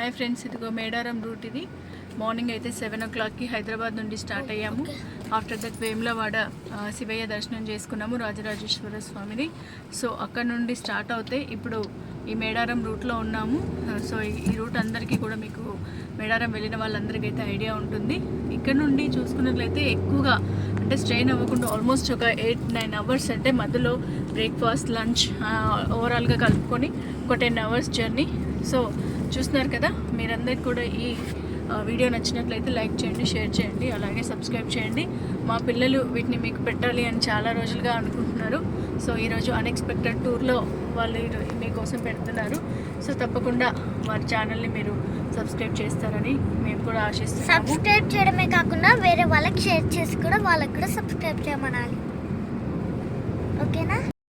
Hi friends, ఇదిగో Medaram route. ఇది morning అయితే 7 o'clockకి హైదరాబాద్ నుండి స్టార్ట్ అయ్యాము. ఆఫ్టర్ దట్ వేములవాడ శివయ్య దర్శనం చేసుకున్నాము, రాజరాజేశ్వర స్వామిని. సో అక్కడ నుండి స్టార్ట్ అవుతే ఇప్పుడు ఈ మేడారం రూట్లో ఉన్నాము. సో ఈ రూట్ అందరికీ కూడా మీకు మేడారం వెళ్ళిన వాళ్ళందరికీ అయితే ఐడియా ఉంటుంది. ఇక్కడ నుండి చూసుకున్నట్లయితే ఎక్కువగా అంటే స్ట్రెయిన్ అవ్వకుండా ఆల్మోస్ట్ ఒక 8-9 hours, అంటే మధ్యలో బ్రేక్ఫాస్ట్, లంచ్ ఓవరాల్గా కలుపుకొని ఒక 10 hours జర్నీ. సో చూస్తున్నారు కదా, మీరందరికీ కూడా ఈ వీడియో నచ్చినట్లయితే లైక్ చేయండి, షేర్ చేయండి, అలాగే సబ్స్క్రైబ్ చేయండి. మా పిల్లలు వీటిని మీకు పెట్టాలి అని చాలా రోజులుగా అనుకుంటున్నారు. సో ఈరోజు అన్ఎక్స్పెక్టెడ్ టూర్లో వాళ్ళు మీకోసం పెడుతున్నారు. సో తప్పకుండా వారి ఛానల్ని మీరు సబ్స్క్రైబ్ చేస్తారని మేము కూడా ఆశిస్తున్నాము. సబ్స్క్రైబ్ చేయడమే కాకుండా వేరే వాళ్ళకి షేర్ చేసి కూడా వాళ్ళకి కూడా సబ్స్క్రైబ్ చేయమనాలి.